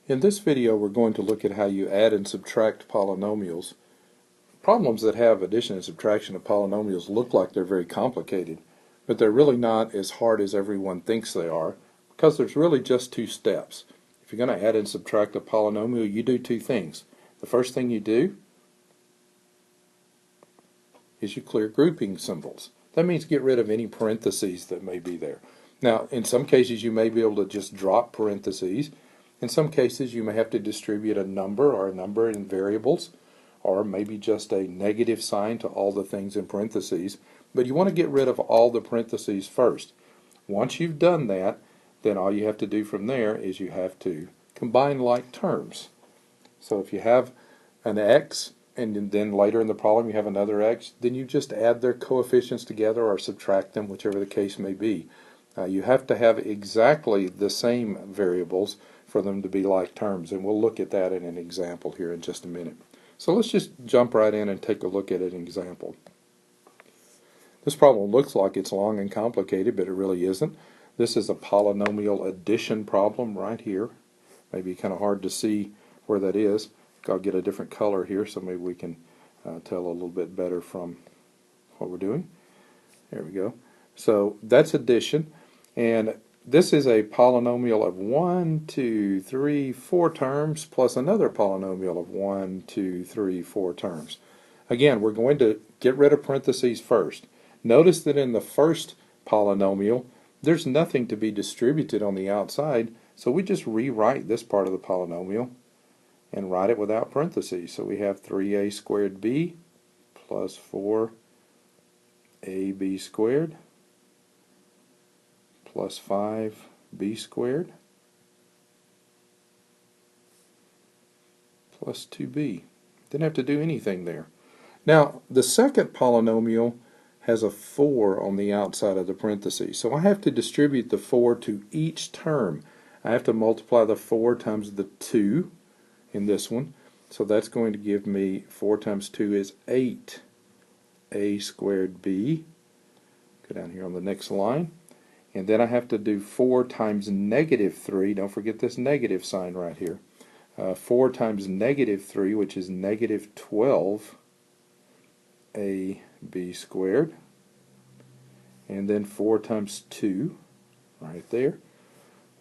In this video we're going to look at how you add and subtract polynomials. Problems that have addition and subtraction of polynomials look like they're very complicated, but they're really not as hard as everyone thinks they are, because there's really just two steps. If you're going to add and subtract a polynomial, you do two things. The first thing you do is you clear grouping symbols. That means get rid of any parentheses that may be there. Now, in some cases you may be able to just drop parentheses. In some cases you may have to distribute a number or a number in variables, or maybe just a negative sign to all the things in parentheses. But you want to get rid of all the parentheses first. Once you've done that, then all you have to do from there is you have to combine like terms. So if you have an x, and then later in the problem you have another x, then you just add their coefficients together or subtract them, whichever the case may be. You have to have exactly the same variables for them to be like terms, and we'll look at that in an example here in just a minute. So let's just jump right in and take a look at an example. This problem looks like it's long and complicated, but it really isn't. This is a polynomial addition problem right here. Maybe kind of hard to see where that is. I'll get a different color here so maybe we can tell a little bit better from what we're doing. There we go. So that's addition, and this is a polynomial of 1, 2, 3, 4 terms plus another polynomial of 1, 2, 3, 4 terms. Again, we're going to get rid of parentheses first. Notice that in the first polynomial there's nothing to be distributed on the outside, so we just rewrite this part of the polynomial and write it without parentheses. So we have 3a squared b plus 4ab squared plus 5b squared plus 2b. Didn't have to do anything there. Now, the second polynomial has a 4 on the outside of the parentheses, so I have to distribute the 4 to each term. I have to multiply the 4 times the 2 in this one, so that's going to give me 4 times 2 is 8a squared b. Go down here on the next line, and then I have to do 4 times negative 3. Don't forget this negative sign right here. 4 times negative 3, which is negative 12ab squared, and then 4 times 2 right there,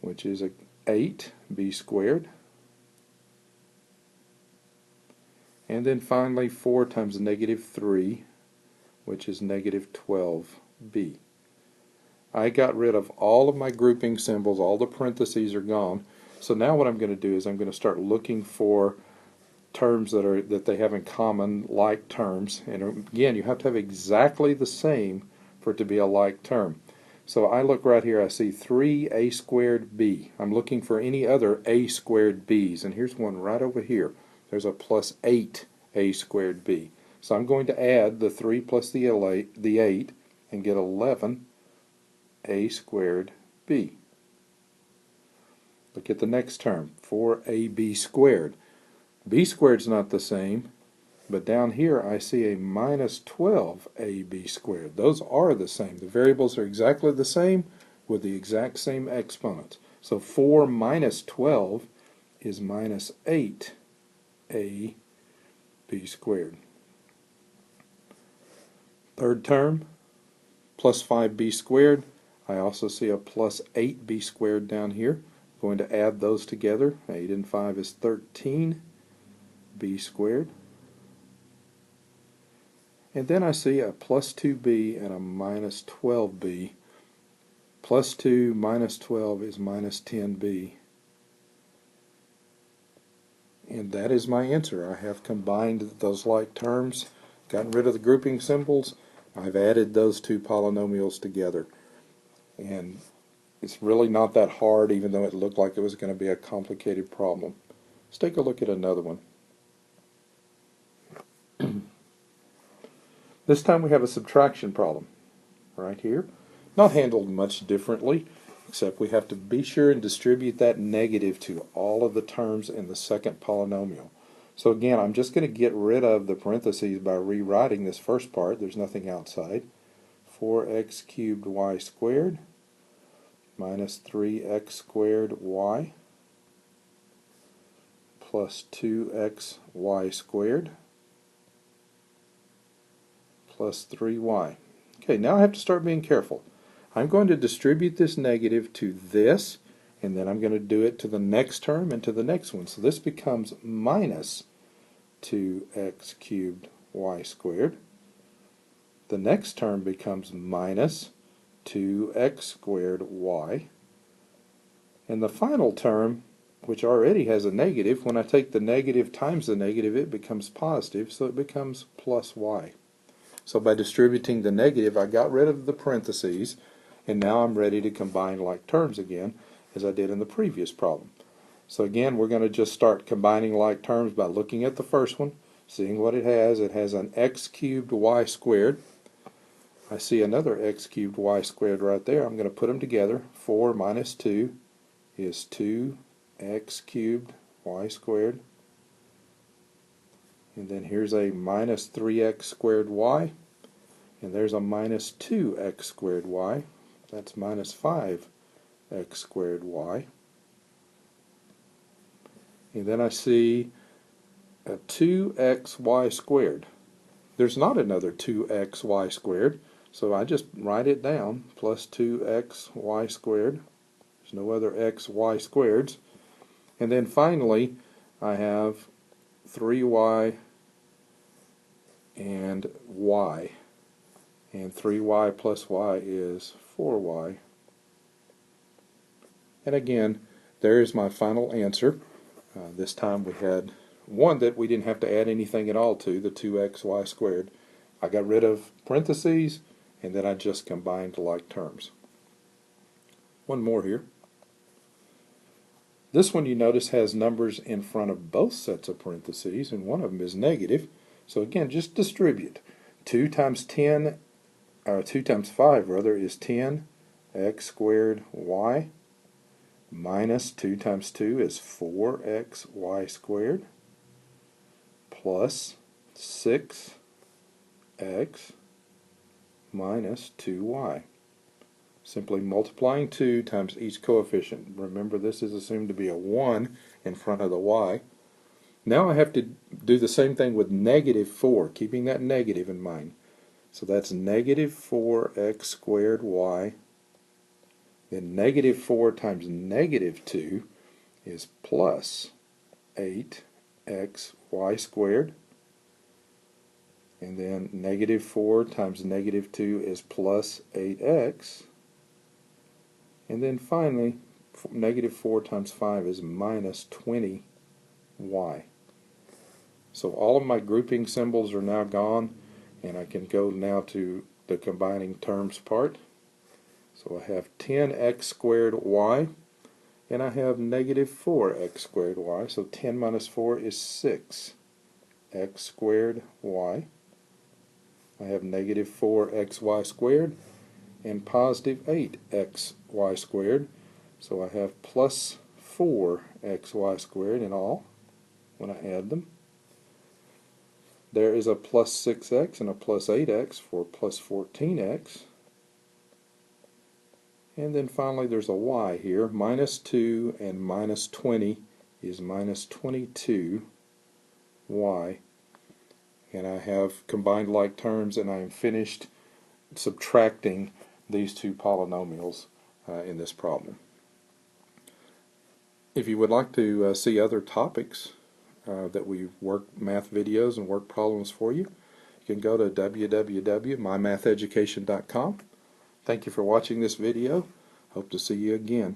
which is 8b squared, and then finally 4 times negative 3, which is negative 12b. I got rid of all of my grouping symbols, all the parentheses are gone. So now what I'm going to do is I'm going to start looking for terms that they have in common, like terms. And again, you have to have exactly the same for it to be a like term. So I look right here, I see 3a squared b. I'm looking for any other a squared b's, and here's one right over here. There's a plus 8a squared b. So I'm going to add the 3 plus the 8 and get 11a squared b. Look at the next term, 4ab squared. B squared is not the same, but down here I see a minus 12ab squared. Those are the same. The variables are exactly the same with the exact same exponents. So 4 minus 12 is minus 8ab squared. Third term, plus 5b squared. I also see a plus 8b squared down here. I'm going to add those together. 8 and 5 is 13b squared. And then I see a plus 2b and a minus 12b. Plus 2 minus 12 is minus 10b. And that is my answer. I have combined those like terms, gotten rid of the grouping symbols. I've added those two polynomials together. And it's really not that hard, even though it looked like it was going to be a complicated problem. Let's take a look at another one. This time we have a subtraction problem right here. Not handled much differently, except we have to be sure and distribute that negative to all of the terms in the second polynomial. So again, I'm just going to get rid of the parentheses by rewriting this first part. There's nothing outside. 4x cubed y squared minus 3x squared y plus 2xy squared plus 3y. Okay, now I have to start being careful. I'm going to distribute this negative to this, and then I'm going to do it to the next term and to the next one. So this becomes minus 2x cubed y squared. The next term becomes minus 2x squared y. And the final term, which already has a negative, when I take the negative times the negative, it becomes positive, so it becomes plus y. So by distributing the negative, I got rid of the parentheses, and now I'm ready to combine like terms again, as I did in the previous problem. So again, we're going to just start combining like terms by looking at the first one, seeing what it has. It has an x cubed y squared. I see another x cubed y squared right there. I'm going to put them together. 4 minus 2 is 2x cubed y squared. And then here's a minus 3x squared y. And there's a minus 2x squared y. That's minus 5x squared y. And then I see a 2xy squared. There's not another 2xy squared, so I just write it down, plus 2xy squared. There's no other xy squareds. And then finally, I have 3y and y. And 3y plus y is 4y. And again, there is my final answer. This time we had one that we didn't have to add anything at all to, the 2xy squared. I got rid of parentheses, and then I just combined like terms. One more here. This one, you notice, has numbers in front of both sets of parentheses, and one of them is negative. So again, just distribute. 2 times 5 rather is 10x squared y, minus 2 times 2 is 4xy squared, plus 6x minus 2y. Simply multiplying 2 times each coefficient. Remember, this is assumed to be a 1 in front of the y. Now I have to do the same thing with negative 4, keeping that negative in mind. So that's negative 4x squared y. Then negative 4 times negative 2 is plus 8xy squared. And then negative 4 times negative 2 is plus 8x. And then finally, negative 4 times 5 is minus 20y. So all of my grouping symbols are now gone, and I can go now to the combining terms part. So I have 10x squared y, and I have negative 4x squared y. So 10 minus 4 is 6x squared y. I have negative 4xy squared and positive 8xy squared. So I have plus 4xy squared in all when I add them. There is a plus 6x and a plus 8x for plus 14x. And then finally there's a y here. Minus 2 and minus 20 is minus 22y. And I have combined like terms, and I am finished subtracting these two polynomials in this problem. If you would like to see other topics that we work math videos and work problems for you, you can go to www.mymatheducation.com. Thank you for watching this video. Hope to see you again.